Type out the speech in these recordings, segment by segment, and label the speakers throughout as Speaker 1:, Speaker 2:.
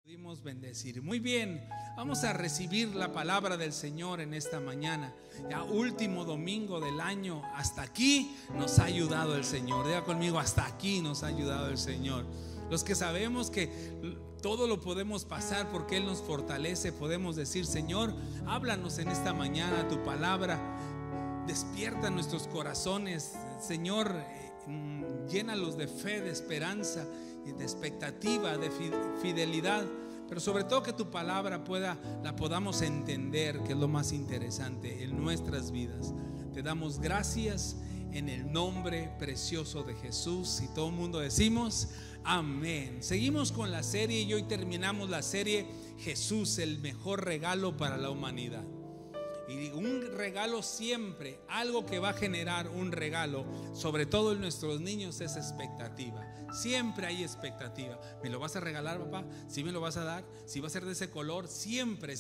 Speaker 1: Pudimos bendecir. Muy bien, vamos a recibir la palabra del Señor en esta mañana. Ya último domingo del año, hasta aquí nos ha ayudado el Señor. Diga conmigo, hasta aquí nos ha ayudado el Señor. Los que sabemos que todo lo podemos pasar porque Él nos fortalece, podemos decir: Señor, háblanos en esta mañana tu palabra, despierta nuestros corazones, Señor, llénalos de fe, de esperanza, de expectativa, de fidelidad, pero sobre todo que tu palabra la podamos entender, que es lo más interesante en nuestras vidas. Te damos gracias en el nombre precioso de Jesús, y todo el mundo decimos amén. Seguimos con la serie y hoy terminamos la serie Jesús, el mejor regalo para la humanidad. Y un regalo siempre, algo que va a generar un regalo, sobre todo en nuestros niños, es expectativa. Siempre hay expectativa. ¿Me lo vas a regalar, papá? ¿Sí me lo vas a dar? ¿Sí va a ser de ese color? Siempre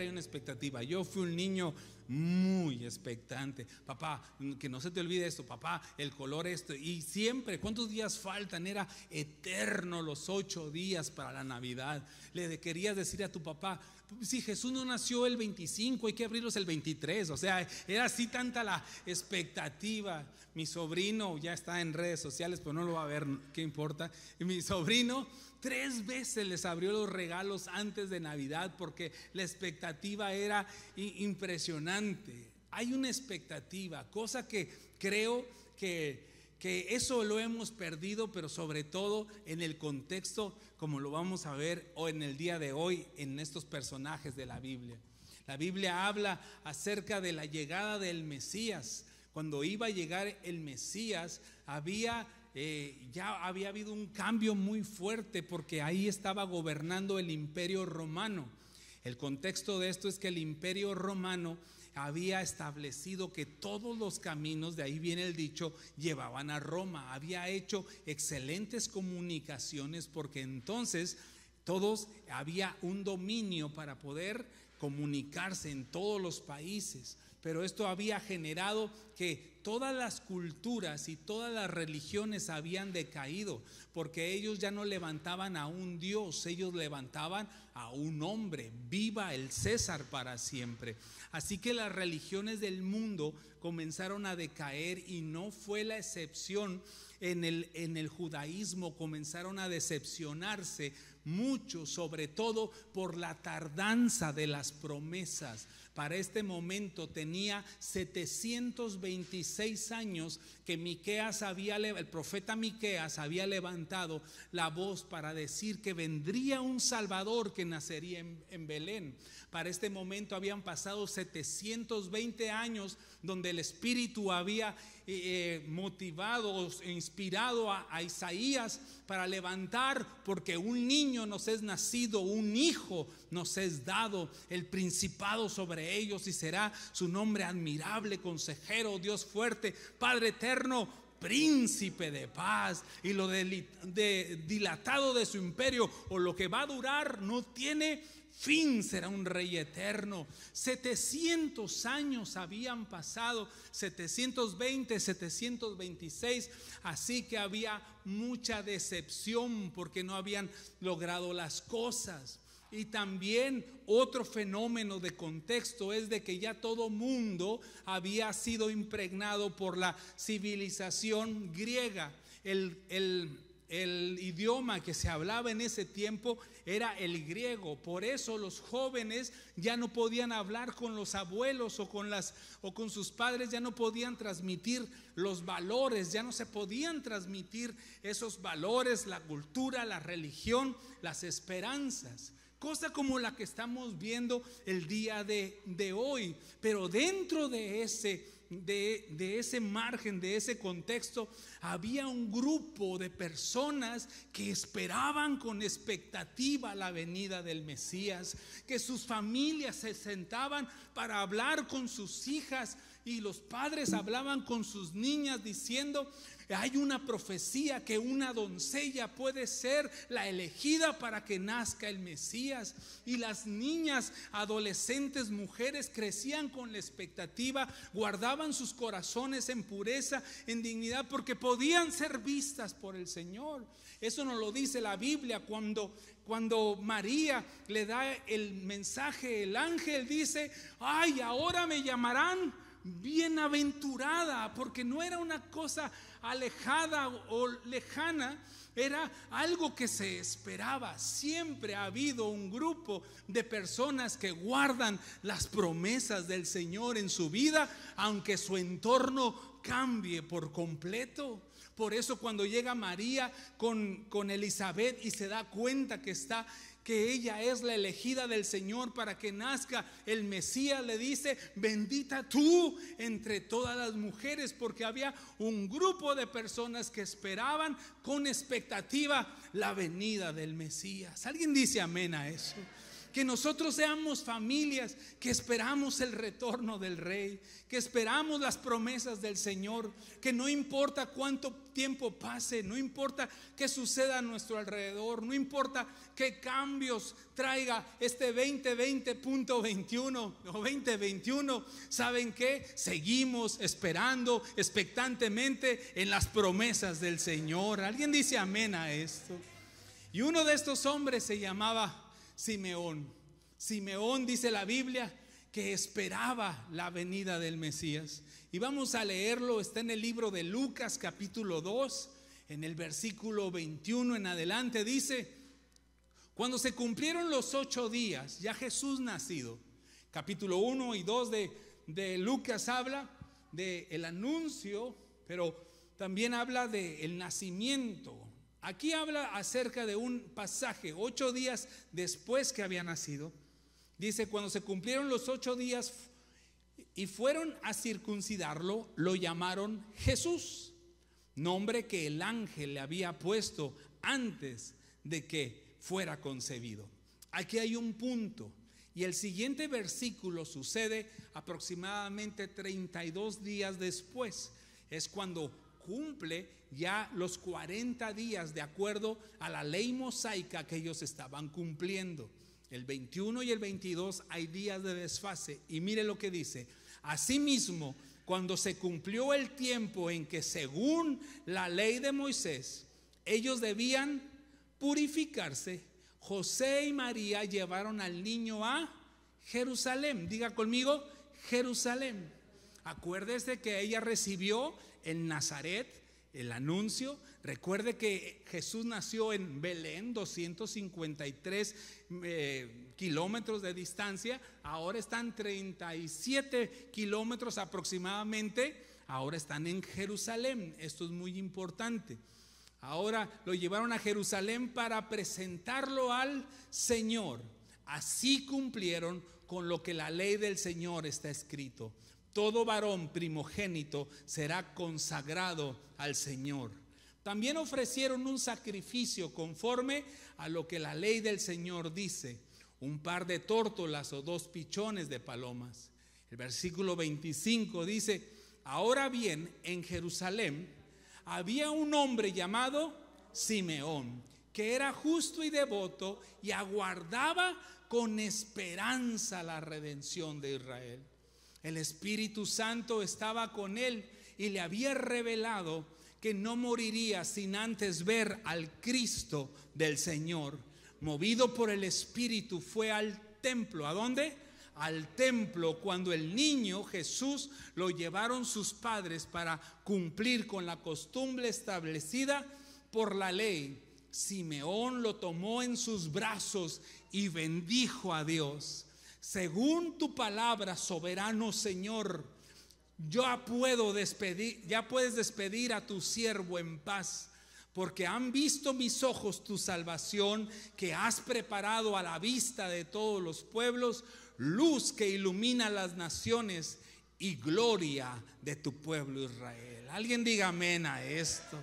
Speaker 1: hay una expectativa. Yo fui un niño muy expectante. Papá, que no se te olvide esto. Papá, el color esto. Y siempre, ¿cuántos días faltan? Era eterno los 8 días para la Navidad. Le querías decir a tu papá: si Jesús no nació el 25, hay que abrirlos el 23. O sea, era así tanta la expectativa. Mi sobrino ya está en redes sociales, pero no lo va a ver, ¿qué importa? Y mi sobrino 3 veces les abrió los regalos antes de Navidad porque la expectativa era impresionante. Hay una expectativa, cosa que creo que eso lo hemos perdido, pero sobre todo en el contexto, como lo vamos a ver o en el día de hoy en estos personajes de la Biblia. La Biblia habla acerca de la llegada del Mesías. Cuando iba a llegar el Mesías, ya había habido un cambio muy fuerte, porque ahí estaba gobernando el Imperio Romano. El contexto de esto es que el Imperio Romano había establecido que todos los caminos, de ahí viene el dicho, llevaban a Roma. Había hecho excelentes comunicaciones, porque entonces había un dominio para poder comunicarse en todos los países. Pero esto había generado que todas las culturas y todas las religiones habían decaído, porque ellos ya no levantaban a un Dios, ellos levantaban a un hombre. Viva el César para siempre. Así que las religiones del mundo comenzaron a decaer, y no fue la excepción. En el judaísmo comenzaron a decepcionarse mucho, sobre todo por la tardanza de las promesas. Para este momento tenía 726 años que el profeta Miqueas había levantado la voz para decir que vendría un Salvador que nacería en Belén. Para este momento habían pasado 720 años donde el Espíritu había motivado, inspirado a Isaías para levantar, porque un niño nos es nacido, un hijo nos es dado, el principado sobre ellos, y será su nombre admirable, consejero, Dios fuerte, Padre eterno, príncipe de paz. Y lo dilatado de su imperio, o lo que va a durar, no tiene fin, será un rey eterno. 700 años habían pasado, 720, 726, así que había mucha decepción porque no habían logrado las cosas. Y también otro fenómeno de contexto es de que ya todo mundo había sido impregnado por la civilización griega. El idioma que se hablaba en ese tiempo era el griego. Por eso los jóvenes ya no podían hablar con los abuelos o con sus padres, ya no podían transmitir los valores, ya no se podían transmitir esos valores, la cultura, la religión, las esperanzas. Cosa como la que estamos viendo el día de hoy. Pero dentro de ese margen, de ese contexto, había un grupo de personas que esperaban con expectativa la venida del Mesías, que sus familias se sentaban para hablar con sus hijas, y los padres hablaban con sus niñas diciendo: hay una profecía que una doncella puede ser la elegida para que nazca el Mesías. Y las niñas, adolescentes, mujeres crecían con la expectativa, guardaban sus corazones en pureza, en dignidad, porque podían ser vistas por el Señor. Eso nos lo dice la Biblia cuando María le da el mensaje, el ángel dice: ay, ahora me llamarán bienaventurada, porque no era una cosa alejada o lejana, era algo que se esperaba. Siempre ha habido un grupo de personas que guardan las promesas del Señor en su vida, aunque su entorno cambie por completo. Por eso cuando llega María con Elizabeth y se da cuenta que ella es la elegida del Señor para que nazca el Mesías, le dice: bendita tú entre todas las mujeres, porque había un grupo de personas que esperaban con expectativa la venida del Mesías. ¿Alguien dice amén a eso? Que nosotros seamos familias que esperamos el retorno del Rey, que esperamos las promesas del Señor, que no importa cuánto tiempo pase, no importa qué suceda a nuestro alrededor, no importa qué cambios traiga este 2020.21 o 2021, ¿saben qué? Seguimos esperando expectantemente en las promesas del Señor. ¿Alguien dice amén a esto? Y uno de estos hombres se llamaba Simeón. Simeón, dice la Biblia, que esperaba la venida del Mesías. Y vamos a leerlo, está en el libro de Lucas capítulo 2, en el versículo 21 en adelante. Dice: cuando se cumplieron los 8 días, ya Jesús nacido. Capítulo 1 y 2 de Lucas habla del anuncio, pero también habla del nacimiento. Aquí habla acerca de un pasaje 8 días después que había nacido. Dice: cuando se cumplieron los 8 días y fueron a circuncidarlo, lo llamaron Jesús, nombre que el ángel le había puesto antes de que fuera concebido. Aquí hay un punto, y el siguiente versículo sucede aproximadamente 32 días después. Es cuando cumple ya los 40 días de acuerdo a la ley mosaica que ellos estaban cumpliendo. El 21 y el 22 hay días de desfase. Y mire lo que dice: asimismo, cuando se cumplió el tiempo en que según la ley de Moisés ellos debían purificarse, José y María llevaron al niño a Jerusalén. Diga conmigo: Jerusalén. Acuérdese que ella recibió en Nazaret el anuncio. Recuerde que Jesús nació en Belén, 253 kilómetros de distancia. Ahora están 37 kilómetros aproximadamente. Ahora están en Jerusalén. Esto es muy importante. Ahora lo llevaron a Jerusalén para presentarlo al Señor. Así cumplieron con lo que la ley del Señor está escrito: todo varón primogénito será consagrado al Señor. También ofrecieron un sacrificio conforme a lo que la ley del Señor dice: un par de tórtolas o 2 pichones de palomas. El versículo 25 dice: ahora bien, en Jerusalén había un hombre llamado Simeón, que era justo y devoto y aguardaba con esperanza la redención de Israel. El Espíritu Santo estaba con él y le había revelado que no moriría sin antes ver al Cristo del Señor. Movido por el Espíritu fue al templo. ¿A dónde? Al templo, cuando el niño Jesús lo llevaron sus padres para cumplir con la costumbre establecida por la ley. Simeón lo tomó en sus brazos y bendijo a Dios. Según tu palabra, soberano Señor, ya puedes despedir a tu siervo en paz, porque han visto mis ojos tu salvación, que has preparado a la vista de todos los pueblos, luz que ilumina las naciones y gloria de tu pueblo Israel. Alguien diga amén a esto.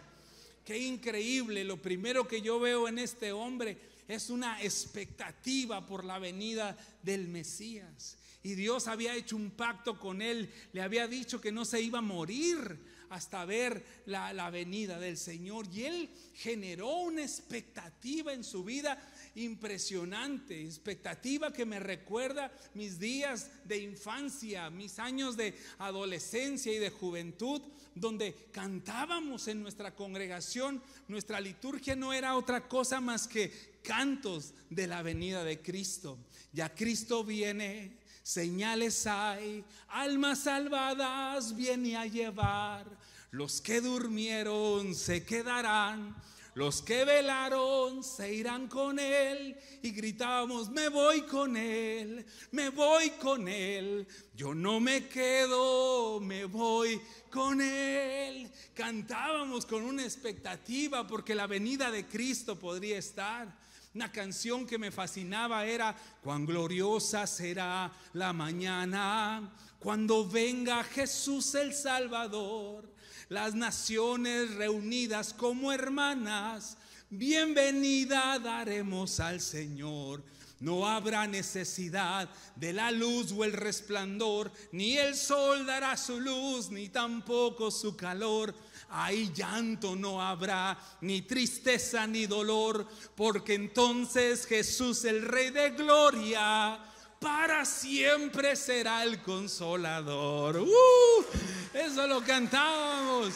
Speaker 1: Qué increíble. Lo primero que yo veo en este hombre es una expectativa por la venida del Mesías. Y Dios había hecho un pacto con él. Le había dicho que no se iba a morir hasta ver la venida del Señor. Y Él generó una expectativa en su vida impresionante, expectativa que me recuerda mis días de infancia, mis años de adolescencia y de juventud, donde cantábamos en nuestra congregación. Nuestra liturgia no era otra cosa más que cantos de la venida de Cristo. Ya Cristo viene, señales hay, almas salvadas viene a llevar. Los que durmieron se quedarán, los que velaron se irán con Él. Y gritábamos: me voy con Él, me voy con Él. Yo no me quedo, me voy con Él. Cantábamos con una expectativa porque la venida de Cristo podría estar. Una canción que me fascinaba era: cuán gloriosa será la mañana cuando venga Jesús el Salvador. Las naciones reunidas como hermanas, bienvenida daremos al Señor. No habrá necesidad de la luz o el resplandor, ni el sol dará su luz, ni tampoco su calor. Ahí llanto no habrá, ni tristeza ni dolor, porque entonces Jesús, el Rey de Gloria, para siempre será el Consolador. Eso lo cantábamos.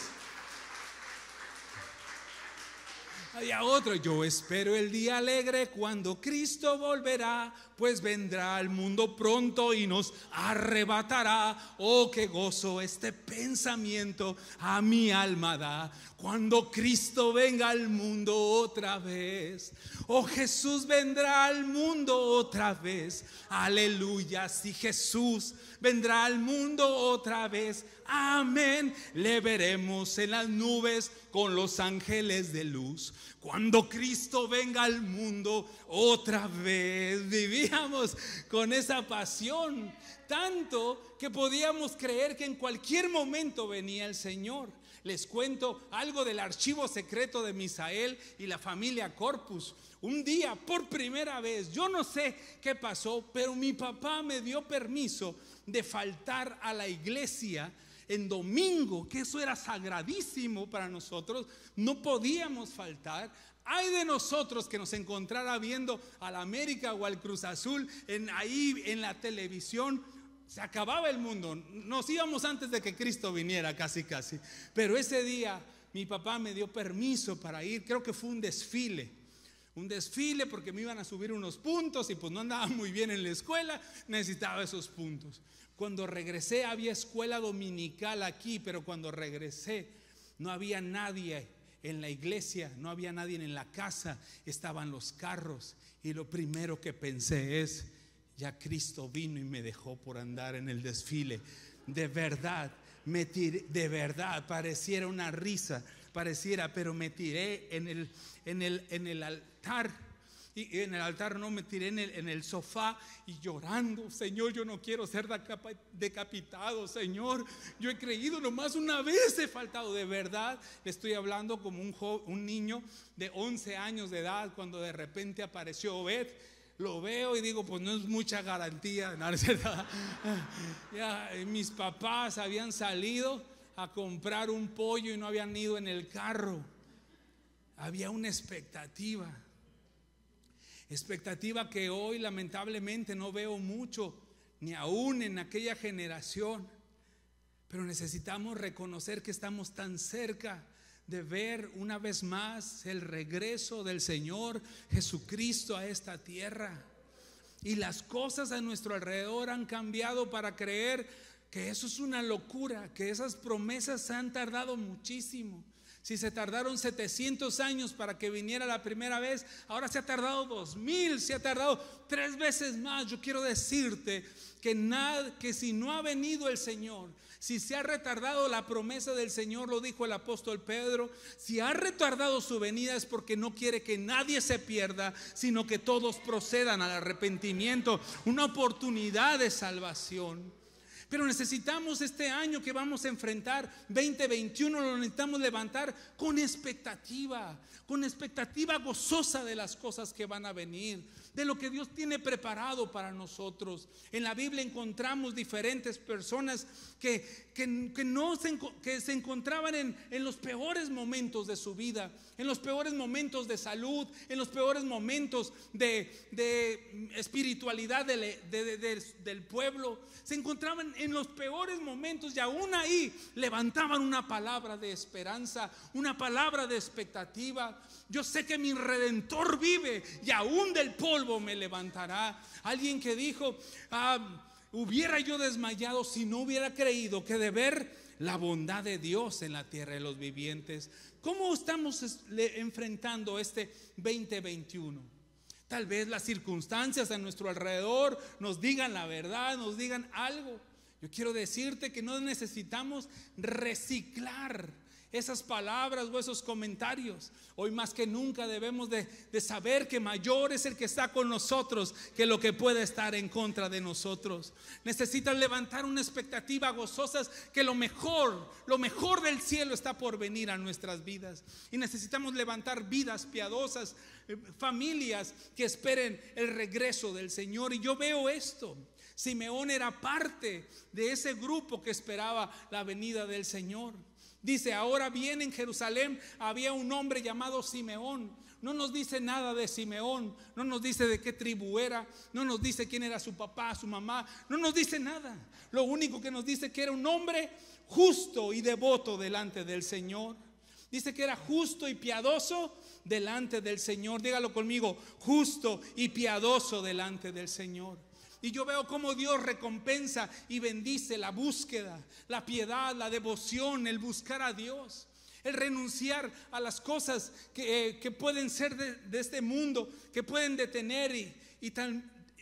Speaker 1: Había otro: yo espero el día alegre cuando Cristo volverá, pues vendrá al mundo pronto y nos arrebatará. Oh, qué gozo este pensamiento a mi alma da, cuando Cristo venga al mundo otra vez. Oh, Jesús vendrá al mundo otra vez. Aleluya, si Jesús vendrá al mundo otra vez. Amén. Le veremos en las nubes con los ángeles de luz. Cuando Cristo venga al mundo otra vez. Vivíamos con esa pasión, tanto que podíamos creer que en cualquier momento venía el Señor. Les cuento algo del archivo secreto de Misael y la familia Corpus. Un día, por primera vez, yo no sé qué pasó, pero mi papá me dio permiso de faltar a la iglesia en domingo, que eso era sagradísimo para nosotros. No podíamos faltar. Ay de nosotros que nos encontrara viendo al América o al Cruz Azul ahí en la televisión. Se acababa el mundo. Nos íbamos antes de que Cristo viniera, casi. Pero ese día mi papá me dio permiso para ir. Creo que fue un desfile porque me iban a subir unos puntos y pues no andaba muy bien en la escuela, necesitaba esos puntos. Cuando regresé, había escuela dominical aquí, pero cuando regresé no había nadie en la iglesia, no había nadie en la casa, estaban los carros. Y lo primero que pensé es: ya Cristo vino y me dejó por andar en el desfile. De verdad, de verdad, pareciera una risa, pero me tiré en el altar. Y en el altar no, me tiré en el sofá y llorando: Señor, yo no quiero ser decapitado, Señor. Yo he creído, nomás una vez he faltado. De verdad, le estoy hablando como un niño de 11 años de edad, cuando de repente apareció Obed. Lo veo y digo: pues no es mucha garantía. No, ya, mis papás habían salido a comprar un pollo y no habían ido en el carro. Había una expectativa que hoy lamentablemente no veo mucho, ni aún en aquella generación. Pero necesitamos reconocer que estamos tan cerca de ver una vez más el regreso del Señor Jesucristo a esta tierra. Y las cosas a nuestro alrededor han cambiado para creer que eso es una locura, que esas promesas se han tardado muchísimo. Si se tardaron 700 años para que viniera la primera vez, ahora se ha tardado 2000, se ha tardado 3 veces más. Yo quiero decirte que si no ha venido el Señor, si se ha retardado la promesa del Señor, lo dijo el apóstol Pedro, si ha retardado su venida es porque no quiere que nadie se pierda, sino que todos procedan al arrepentimiento, una oportunidad de salvación. Pero necesitamos este año que vamos a enfrentar, 2021, lo necesitamos levantar con expectativa gozosa de las cosas que van a venir, de lo que Dios tiene preparado para nosotros. En la Biblia encontramos diferentes personas que se encontraban en los peores momentos de su vida, en los peores momentos de salud, en los peores momentos de espiritualidad del pueblo. Se encontraban en los peores momentos y aún ahí levantaban una palabra de esperanza, una palabra de expectativa. Yo sé que mi Redentor vive y aún del polvo me levantará. Alguien que dijo: hubiera yo desmayado si no hubiera creído que de ver la bondad de Dios en la tierra de los vivientes. ¿Cómo estamos enfrentando este 2021? Tal vez las circunstancias a nuestro alrededor nos digan la verdad, nos digan algo. Yo quiero decirte que no necesitamos reciclar esas palabras o esos comentarios. Hoy más que nunca debemos de saber que mayor es el que está con nosotros que lo que puede estar en contra de nosotros. Necesitas levantar una expectativa gozosa que lo mejor del cielo está por venir a nuestras vidas. Y necesitamos levantar vidas piadosas, familias que esperen el regreso del Señor. Y yo veo esto. Simeón era parte de ese grupo que esperaba la venida del Señor. Dice: ahora bien, en Jerusalén había un hombre llamado Simeón. No nos dice nada de Simeón, no nos dice de qué tribu era, no nos dice quién era su papá, su mamá, no nos dice nada. Lo único que nos dice que era un hombre justo y devoto delante del Señor. Dice que era justo y piadoso delante del Señor. Dígalo conmigo: justo y piadoso delante del Señor. Y yo veo cómo Dios recompensa y bendice la búsqueda, la piedad, la devoción, el buscar a Dios, el renunciar a las cosas que pueden ser de este mundo, que pueden detener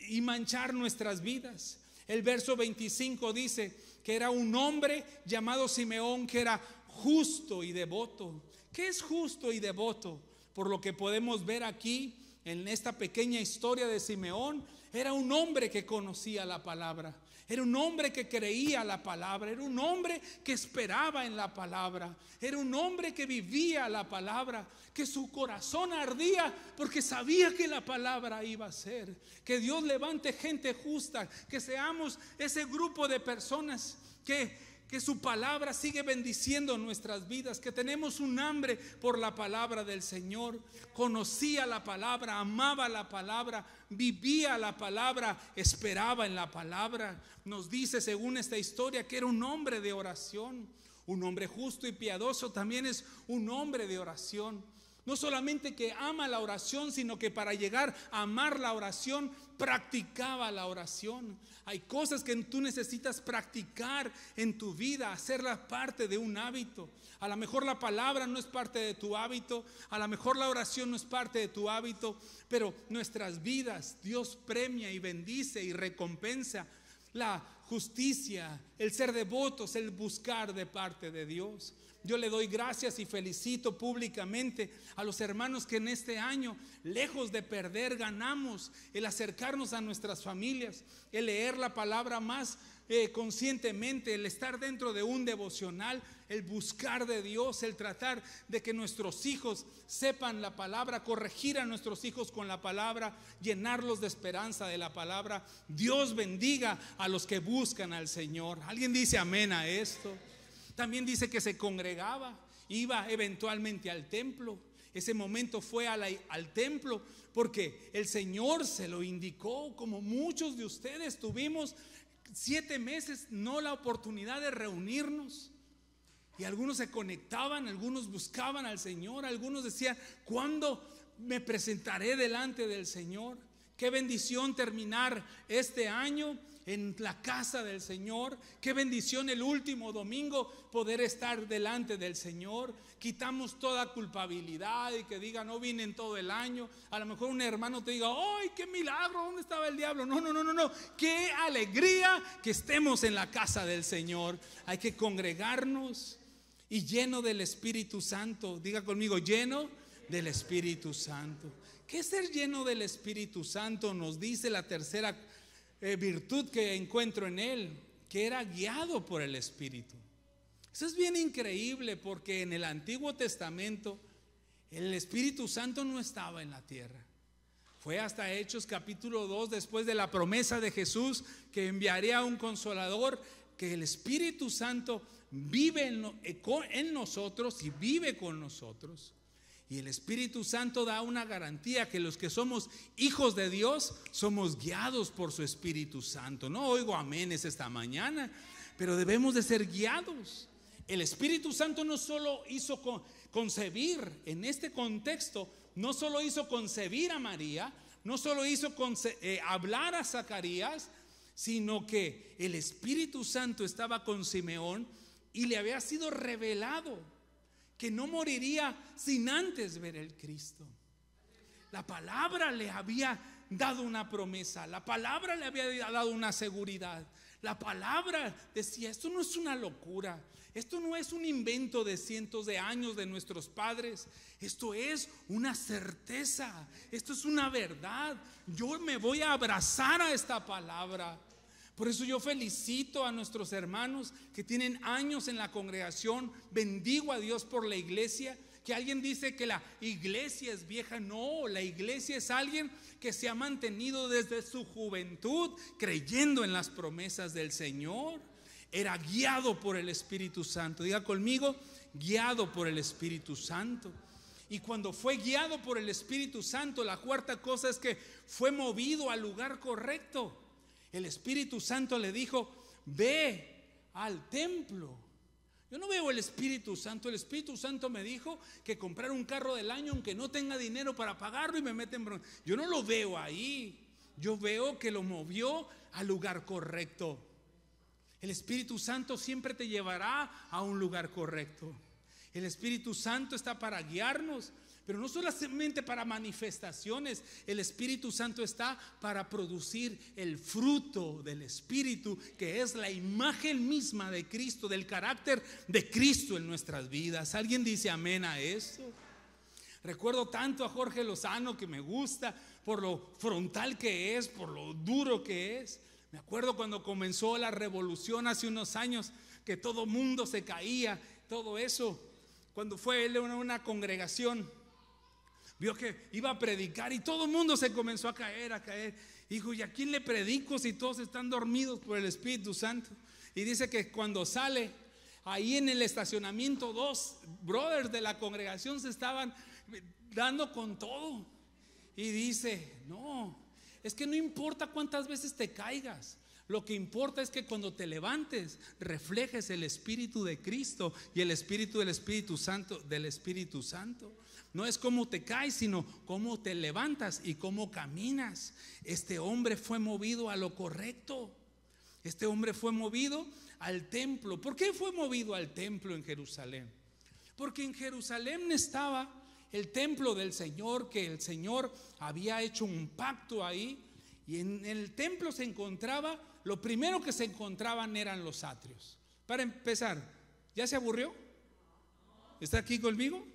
Speaker 1: y manchar nuestras vidas. El verso 25 dice que era un hombre llamado Simeón, que era justo y devoto. ¿Qué es justo y devoto? Por lo que podemos ver aquí en esta pequeña historia de Simeón, era un hombre que conocía la palabra, era un hombre que creía la palabra, era un hombre que esperaba en la palabra, era un hombre que vivía la palabra, que su corazón ardía porque sabía que la palabra iba a ser. Que Dios levante gente justa, que seamos ese grupo de personas que su palabra sigue bendiciendo nuestras vidas, que tenemos un hambre por la palabra del Señor. Conocía la palabra, amaba la palabra, vivía la palabra, esperaba en la palabra. Nos dice, según esta historia, que era un hombre de oración. Un hombre justo y piadoso también es un hombre de oración. No solamente que ama la oración, sino que para llegar a amar la oración, practicaba la oración. Hay cosas que tú necesitas practicar en tu vida, hacerla parte de un hábito. A lo mejor la palabra no es parte de tu hábito, a lo mejor la oración no es parte de tu hábito, pero nuestras vidas Dios premia y bendice y recompensa la justicia, el ser devotos, el buscar de parte de Dios. Yo le doy gracias y felicito públicamente a los hermanos que en este año, lejos de perder, ganamos el acercarnos a nuestras familias, el leer la palabra más conscientemente, el estar dentro de un devocional, el buscar de Dios, el tratar de que nuestros hijos sepan la palabra, corregir a nuestros hijos con la palabra, llenarlos de esperanza de la palabra. Dios bendiga a los que buscan al Señor. ¿Alguien dice amén a esto? También dice que se congregaba, iba eventualmente al templo. Ese momento fue al templo porque el Señor se lo indicó, como muchos de ustedes tuvimos 7 meses no la oportunidad de reunirnos. Y algunos se conectaban, algunos buscaban al Señor, algunos decían: ¿cuándo me presentaré delante del Señor? Qué bendición terminar este año en la casa del Señor. Qué bendición el último domingo poder estar delante del Señor. Quitamos toda culpabilidad y que diga no vine en todo el año. A lo mejor un hermano te diga: ¡ay, qué milagro! ¿Dónde estaba el diablo? No. Qué alegría que estemos en la casa del Señor. Hay que congregarnos y lleno del Espíritu Santo. Diga conmigo: lleno del Espíritu Santo. ¿Qué es ser lleno del Espíritu Santo? Nos dice la tercera virtud que encuentro en él, que era guiado por el Espíritu. Eso es bien increíble, porque en el Antiguo Testamento el Espíritu Santo no estaba en la tierra. Fue hasta Hechos capítulo 2, después de la promesa de Jesús que enviaría un consolador, que el Espíritu Santo vive en nosotros y vive con nosotros. Y el Espíritu Santo da una garantía que los que somos hijos de Dios somos guiados por su Espíritu Santo. No oigo amenes esta mañana, pero debemos de ser guiados. El Espíritu Santo no solo hizo concebir, en este contexto, no solo hizo concebir a María, no solo hizo hablar a Zacarías, sino que el Espíritu Santo estaba con Simeón y le había sido revelado que no moriría sin antes ver el Cristo. La palabra le había dado una promesa, la palabra le había dado una seguridad. La palabra decía: esto no es una locura, esto no es un invento de cientos de años de nuestros padres, esto es una certeza, esto es una verdad. Yo me voy a abrazar a esta palabra. Por eso yo felicito a nuestros hermanos que tienen años en la congregación. Bendigo a Dios por la iglesia. Que alguien dice que la iglesia es vieja. No, la iglesia es alguien que se ha mantenido desde su juventud creyendo en las promesas del Señor. Era guiado por el Espíritu Santo. Diga conmigo: guiado por el Espíritu Santo. Y cuando fue guiado por el Espíritu Santo, la cuarta cosa es que fue movido al lugar correcto. El Espíritu Santo le dijo: ve al templo. Yo no veo el Espíritu Santo. El Espíritu Santo me dijo que comprar un carro del año aunque no tenga dinero para pagarlo, y me meten bronca. Yo no lo veo ahí. Yo veo que lo movió al lugar correcto. El Espíritu Santo siempre te llevará a un lugar correcto. El Espíritu Santo está para guiarnos, pero no solamente para manifestaciones. El Espíritu Santo está para producir el fruto del Espíritu, que es la imagen misma de Cristo, del carácter de Cristo en nuestras vidas. ¿Alguien dice amén a eso? Recuerdo tanto a Jorge Lozano, que me gusta por lo frontal que es, por lo duro que es. Me acuerdo cuando comenzó la revolución hace unos años, que todo mundo se caía, todo eso. Cuando fue él a una congregación, vio que iba a predicar y todo el mundo se comenzó a caer. Dijo: ¿y a quién le predico si todos están dormidos por el Espíritu Santo? Y dice que cuando sale, ahí en el estacionamiento, dos brothers de la congregación se estaban dando con todo. Y dice: no, es que no importa cuántas veces te caigas. Lo que importa es que cuando te levantes reflejes el Espíritu de Cristo y el Espíritu del Espíritu Santo, No es cómo te caes, sino cómo te levantas y cómo caminas. Este hombre fue movido a lo correcto. Este hombre fue movido al templo. ¿Por qué fue movido al templo en Jerusalén? Porque en Jerusalén estaba el templo del Señor, que el Señor había hecho un pacto ahí. Y en el templo se encontraba, lo primero que se encontraban eran los atrios. Para empezar, ¿ya se aburrió? ¿Está aquí conmigo?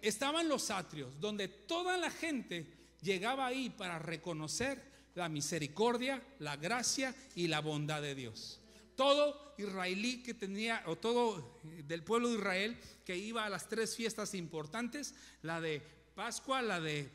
Speaker 1: Estaban los atrios, donde toda la gente llegaba ahí para reconocer la misericordia, la gracia y la bondad de Dios. Todo israelí que tenía, o todo del pueblo de Israel que iba a las tres fiestas importantes, la de Pascua, la de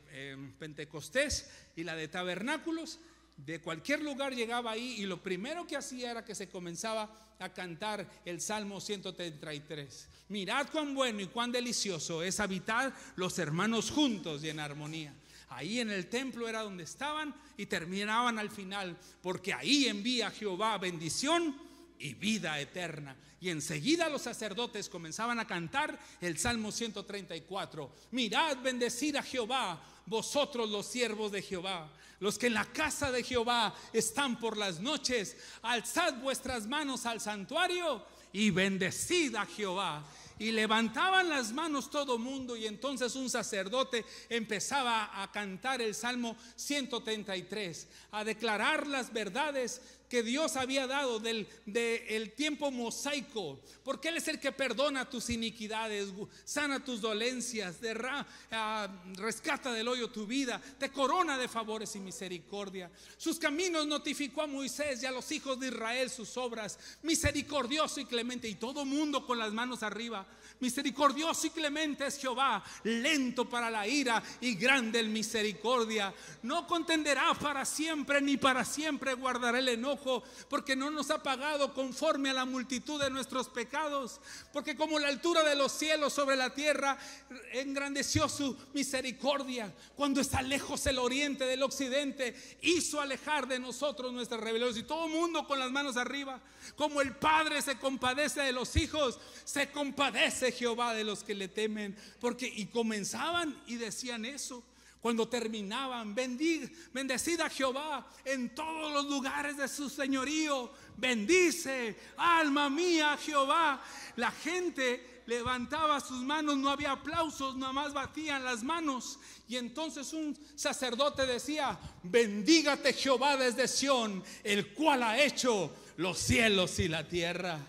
Speaker 1: Pentecostés y la de Tabernáculos, de cualquier lugar llegaba ahí, y lo primero que hacía era que se comenzaba a cantar el Salmo 133. Mirad cuán bueno y cuán delicioso es habitar los hermanos juntos y en armonía. Ahí en el templo era donde estaban, y terminaban al final: porque ahí envía Jehová bendición y vida eterna. Y enseguida los sacerdotes comenzaban a cantar el Salmo 134. Mirad, bendecid a Jehová, vosotros los siervos de Jehová, los que en la casa de Jehová están por las noches. Alzad vuestras manos al santuario y bendecid a Jehová. Y levantaban las manos todo mundo, y entonces un sacerdote empezaba a cantar el Salmo 133, a declarar las verdades que Dios había dado del tiempo mosaico, porque Él es el que perdona tus iniquidades, sana tus dolencias, rescata del hoyo tu vida, te corona de favores y misericordia. Sus caminos notificó a Moisés y a los hijos de Israel sus obras, misericordioso y clemente. Y todo mundo con las manos arriba: misericordioso y clemente es Jehová, lento para la ira y grande en misericordia. No contenderá para siempre, ni para siempre guardará el enojo, porque no nos ha pagado conforme a la multitud de nuestros pecados. Porque como la altura de los cielos sobre la tierra, engrandeció su misericordia. Cuando está lejos el oriente del occidente, hizo alejar de nosotros nuestras rebeliones. Y todo el mundo con las manos arriba: como el Padre se compadece de los hijos, se compadece Jehová de los que le temen. Y comenzaban y decían eso. Cuando terminaban: bendecid a Jehová en todos los lugares de su señorío. Bendice, alma mía, a Jehová. La gente levantaba sus manos, no había aplausos, nada más batían las manos. Y entonces un sacerdote decía: bendígate Jehová desde Sión, el cual ha hecho los cielos y la tierra.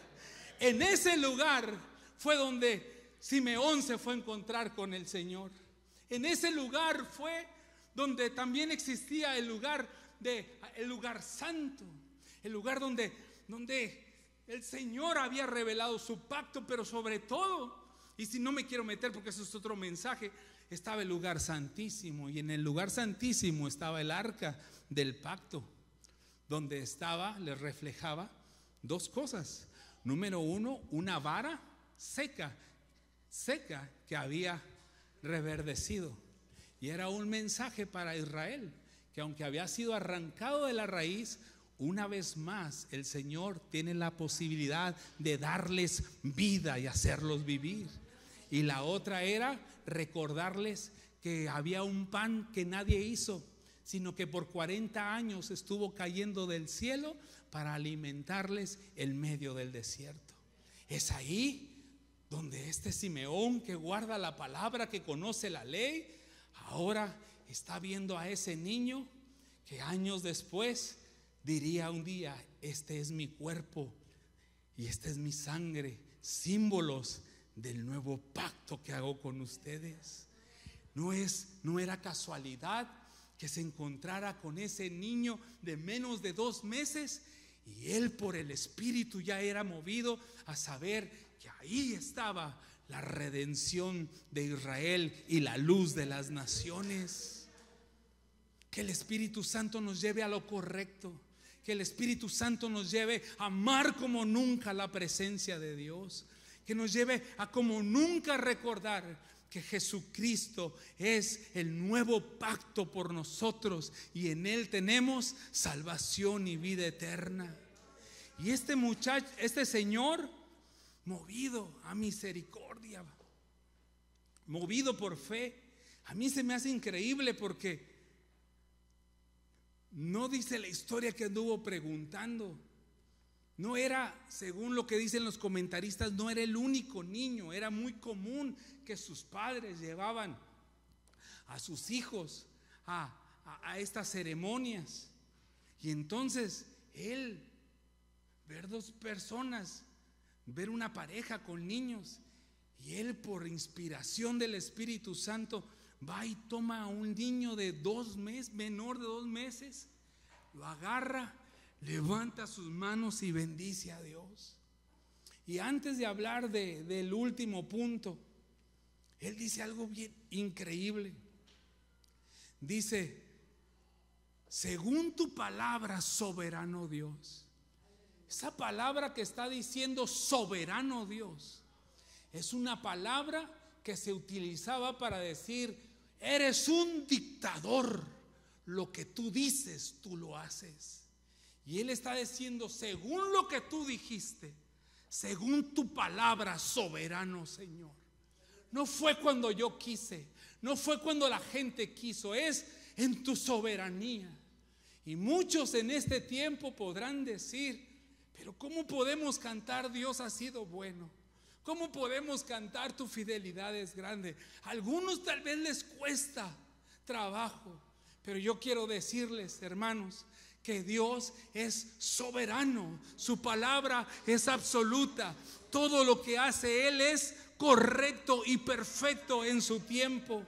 Speaker 1: En ese lugar fue donde Simeón se fue a encontrar con el Señor. En ese lugar fue donde también existía el lugar santo, el lugar donde el Señor había revelado su pacto, pero sobre todo, y si no me quiero meter porque eso es otro mensaje, estaba el lugar santísimo. Y en el lugar santísimo estaba el arca del pacto, donde les reflejaba dos cosas. Número uno, una vara seca que había reverdecido, y era un mensaje para Israel, que aunque había sido arrancado de la raíz, una vez más el Señor tiene la posibilidad de darles vida y hacerlos vivir. Y la otra era recordarles que había un pan que nadie hizo, sino que por 40 años estuvo cayendo del cielo para alimentarles en medio del desierto. Es ahí donde este Simeón, que guarda la palabra, que conoce la ley, ahora está viendo a ese niño que años después diría un día: este es mi cuerpo y esta es mi sangre, símbolos del nuevo pacto que hago con ustedes. No era casualidad que se encontrara con ese niño de menos de 2 meses, y él por el Espíritu ya era movido a saber que ahí estaba la redención de Israel y la luz de las naciones. Que el Espíritu Santo nos lleve a lo correcto, que el Espíritu Santo nos lleve a amar como nunca la presencia de Dios, que nos lleve a como nunca recordar que Jesucristo es el nuevo pacto por nosotros, y en Él tenemos salvación y vida eterna. Y este señor, movido a misericordia, movido por fe, a mí se me hace increíble, porque no dice la historia que anduvo preguntando. No era, según lo que dicen los comentaristas, no era el único niño. Era muy común que sus padres llevaban a sus hijos a estas ceremonias. Y entonces él, ver 2 personas, ver una pareja con niños, y él, por inspiración del Espíritu Santo, va y toma a un niño de 2 meses, menor de 2 meses, lo agarra, levanta sus manos y bendice a Dios. Y antes de hablar del último punto, él dice algo bien increíble. Dice: según tu palabra, soberano Dios. Esa palabra que está diciendo soberano Dios es una palabra que se utilizaba para decir: eres un dictador, lo que tú dices, tú lo haces. Y él está diciendo: según lo que tú dijiste, según tu palabra, soberano Señor. No fue cuando yo quise, no fue cuando la gente quiso, es en tu soberanía. Y muchos en este tiempo podrán decir: pero ¿cómo podemos cantar Dios ha sido bueno? ¿Cómo podemos cantar tu fidelidad es grande? A algunos tal vez les cuesta trabajo, pero yo quiero decirles, hermanos, que Dios es soberano, su palabra es absoluta, todo lo que hace Él es correcto y perfecto en su tiempo.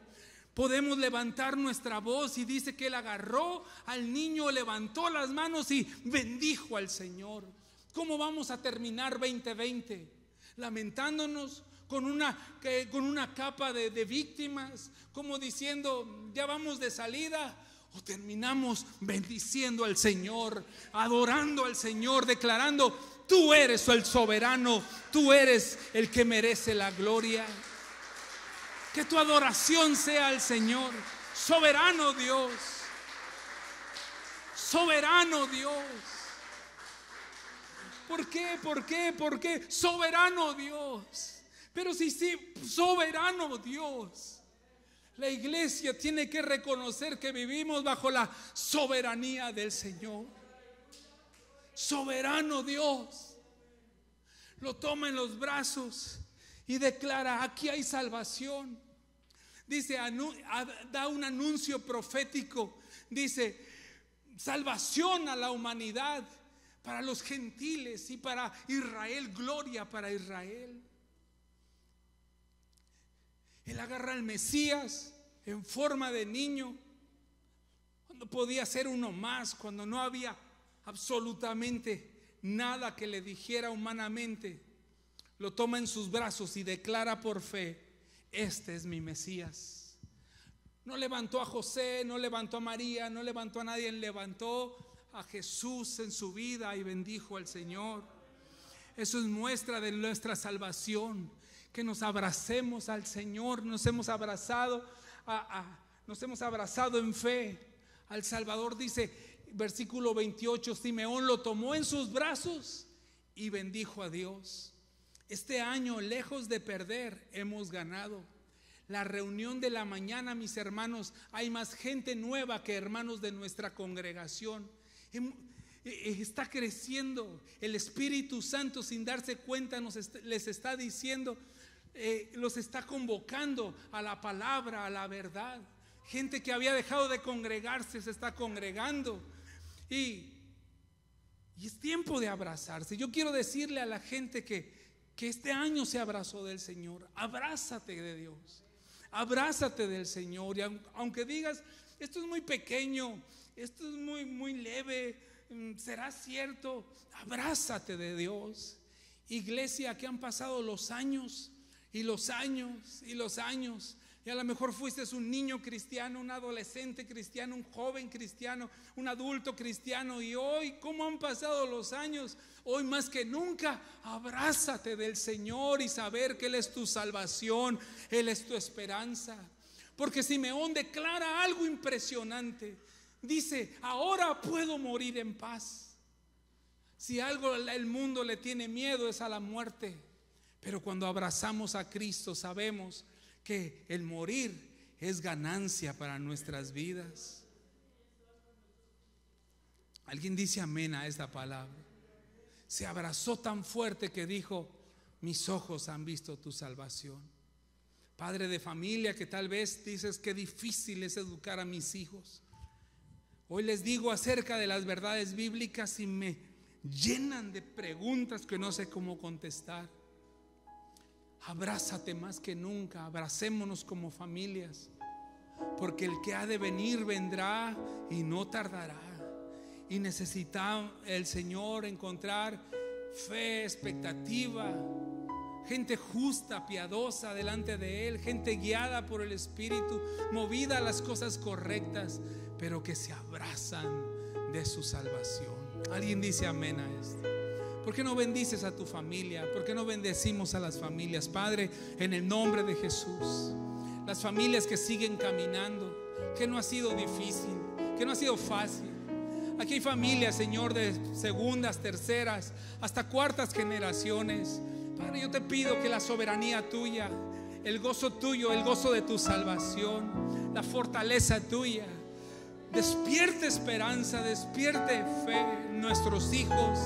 Speaker 1: Podemos levantar nuestra voz y dice que Él agarró al niño, levantó las manos y bendijo al Señor. ¿Cómo vamos a terminar 2020? Lamentándonos con una capa de víctimas, como diciendo ya vamos de salida, o terminamos bendiciendo al Señor, adorando al Señor, declarando: tú eres el soberano, tú eres el que merece la gloria. Que tu adoración sea al Señor. Soberano Dios, soberano Dios. ¿Por qué? ¿Por qué? ¿Por qué? Soberano Dios. Pero sí, soberano Dios. La iglesia tiene que reconocer que vivimos bajo la soberanía del Señor. Soberano Dios. Lo toma en los brazos y declara: aquí hay salvación. Dice, da un anuncio profético. Dice: salvación a la humanidad, para los gentiles y para Israel, gloria para Israel. Él agarra al Mesías en forma de niño, cuando podía ser uno más, cuando no había absolutamente nada que le dijera humanamente. Lo toma en sus brazos y declara por fe: este es mi Mesías. No levantó a José, no levantó a María, no levantó a nadie, levantó a Jesús en su vida y bendijo al Señor. Eso es muestra de nuestra salvación, que nos abracemos al Señor. Nos hemos abrazado en fe al Salvador. Dice versículo 28, Simeón lo tomó en sus brazos y bendijo a Dios. Este año, lejos de perder, hemos ganado. La reunión de la mañana, mis hermanos, hay más gente nueva que hermanos de nuestra congregación. Está creciendo. El Espíritu Santo, sin darse cuenta, les está diciendo, los está convocando a la palabra, a la verdad. Gente que había dejado de congregarse se está congregando. Y es tiempo de abrazarse. Yo quiero decirle a la gente que este año se abrazó del Señor. Abrázate de Dios, abrázate del Señor. Y aunque digas: esto es muy pequeño, esto es muy leve, ¿será cierto? Abrázate de Dios. Iglesia, que han pasado los años y los años y los años, y a lo mejor fuiste un niño cristiano, un adolescente cristiano, un joven cristiano, un adulto cristiano, y hoy, ¿cómo han pasado los años? Hoy más que nunca, abrázate del Señor y saber que Él es tu salvación, Él es tu esperanza. Porque Simeón declara algo impresionante. Dice: ahora puedo morir en paz. Si algo el mundo le tiene miedo es a la muerte, pero cuando abrazamos a Cristo sabemos que el morir es ganancia para nuestras vidas. Alguien dice amén a esta palabra. Se abrazó tan fuerte que dijo: mis ojos han visto tu salvación. Padre de familia, que tal vez dices: qué difícil es educar a mis hijos. Hoy les digo acerca de las verdades bíblicas y me llenan de preguntas que no sé cómo contestar. Abrázate más que nunca, abracémonos como familias, porque el que ha de venir vendrá y no tardará. Y necesita el Señor encontrar fe, expectativa, gente justa, piadosa delante de Él, gente guiada por el Espíritu, movida a las cosas correctas, pero que se abrazan de su salvación. Alguien dice amén a esto. ¿Por qué no bendices a tu familia? ¿Por qué no bendecimos a las familias? Padre, en el nombre de Jesús, las familias que siguen caminando, que no ha sido difícil, que no ha sido fácil. Aquí hay familias, Señor, de segundas, terceras, hasta cuartas generaciones. Padre, yo te pido que la soberanía tuya, el gozo tuyo, el gozo de tu salvación, la fortaleza tuya, despierte esperanza, despierte fe en nuestros hijos,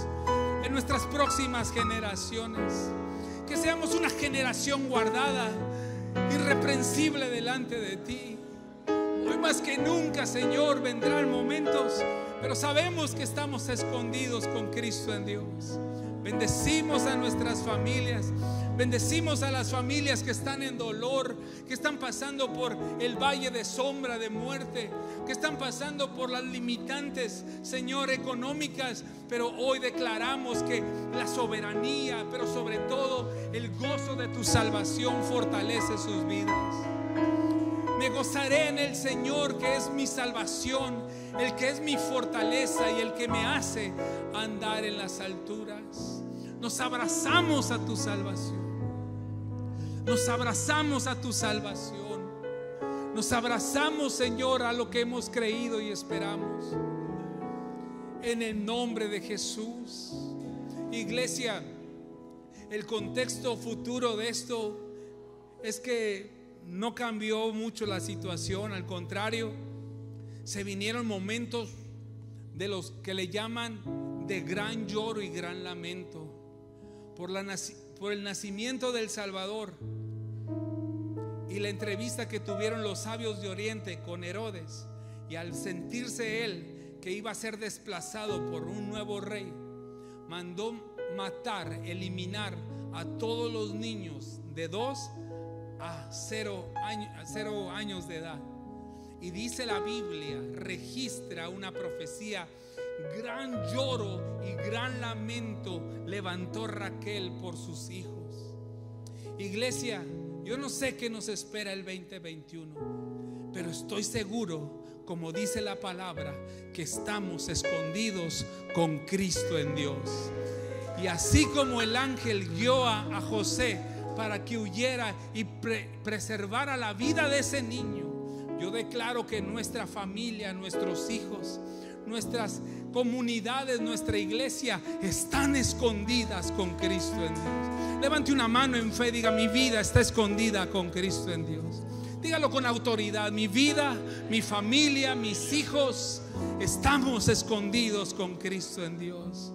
Speaker 1: en nuestras próximas generaciones. Que seamos una generación guardada, irreprensible delante de ti. Hoy más que nunca, Señor, vendrán momentos, pero sabemos que estamos escondidos con Cristo en Dios. Bendecimos a nuestras familias. Bendecimos a las familias que están en dolor, que están pasando por el valle de sombra de muerte, que están pasando por las limitantes, Señor, económicas. Pero hoy declaramos que la soberanía, pero sobre todo el gozo de tu salvación fortalece sus vidas. Me gozaré en el Señor, que es mi salvación, el que es mi fortaleza y el que me hace andar en las alturas. Nos abrazamos a tu salvación. Nos abrazamos a tu salvación. Nos abrazamos, Señor, a lo que hemos creído y esperamos. En el nombre de Jesús. Iglesia, el contexto futuro de esto es que no cambió mucho la situación. Al contrario, se vinieron momentos de los que le llaman de gran lloro y gran lamento por el nacimiento del Salvador y la entrevista que tuvieron los sabios de Oriente con Herodes. Y al sentirse él que iba a ser desplazado por un nuevo rey, mandó matar, eliminar a todos los niños de 2 a 0 años de edad. Y dice la Biblia, registra una profecía: gran lloro y gran lamento levantó Raquel por sus hijos. Iglesia, yo no sé qué nos espera el 2021, pero estoy seguro, como dice la palabra, que estamos escondidos con Cristo en Dios. Y así como el ángel guió a José para que huyera y preservara la vida de ese niño, yo declaro que nuestra familia, nuestros hijos, nuestras comunidades, nuestra iglesia están escondidas con Cristo en Dios. Levante una mano en fe, diga: mi vida está escondida con Cristo en Dios. Dígalo con autoridad: mi vida, mi familia, mis hijos, estamos escondidos con Cristo en Dios.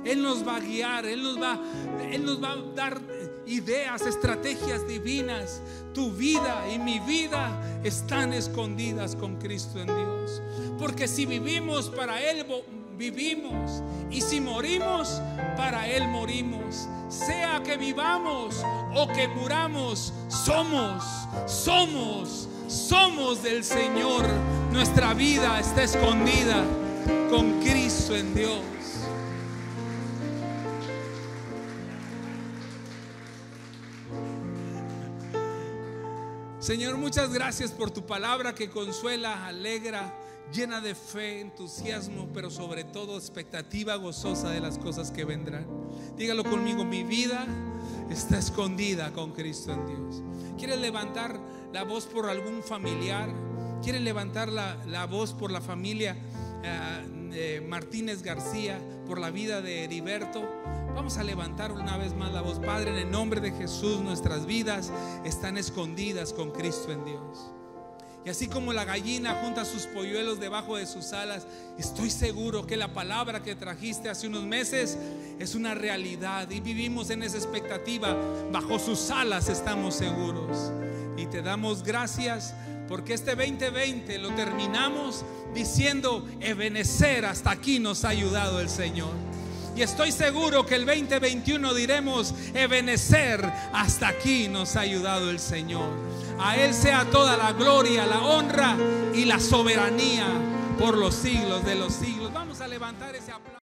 Speaker 1: Él nos va a guiar, Él nos va a dar ideas, estrategias divinas. Tu vida y mi vida están escondidas con Cristo en Dios. Porque si vivimos, para Él vivimos, y si morimos, para Él morimos. Sea que vivamos o que muramos, somos del Señor. Nuestra vida está escondida con Cristo en Dios. Señor, muchas gracias por tu palabra que consuela, alegra, llena de fe, entusiasmo, pero sobre todo expectativa gozosa de las cosas que vendrán. Dígalo conmigo: mi vida está escondida con Cristo en Dios. ¿Quieres levantar la voz por algún familiar? ¿Quieres levantar la voz por la familia Martínez García, por la vida de Heriberto? Vamos a levantar una vez más la voz. Padre, en el nombre de Jesús, nuestras vidas están escondidas con Cristo en Dios. Y así como la gallina junta sus polluelos debajo de sus alas, estoy seguro que la palabra que trajiste hace unos meses es una realidad y vivimos en esa expectativa. Bajo sus alas estamos seguros. Y te damos gracias porque este 2020 lo terminamos diciendo: Ebenecer, hasta aquí nos ha ayudado el Señor. Y estoy seguro que el 2021 diremos: Ebenecer, hasta aquí nos ha ayudado el Señor. A Él sea toda la gloria, la honra y la soberanía por los siglos de los siglos. Vamos a levantar ese aplauso.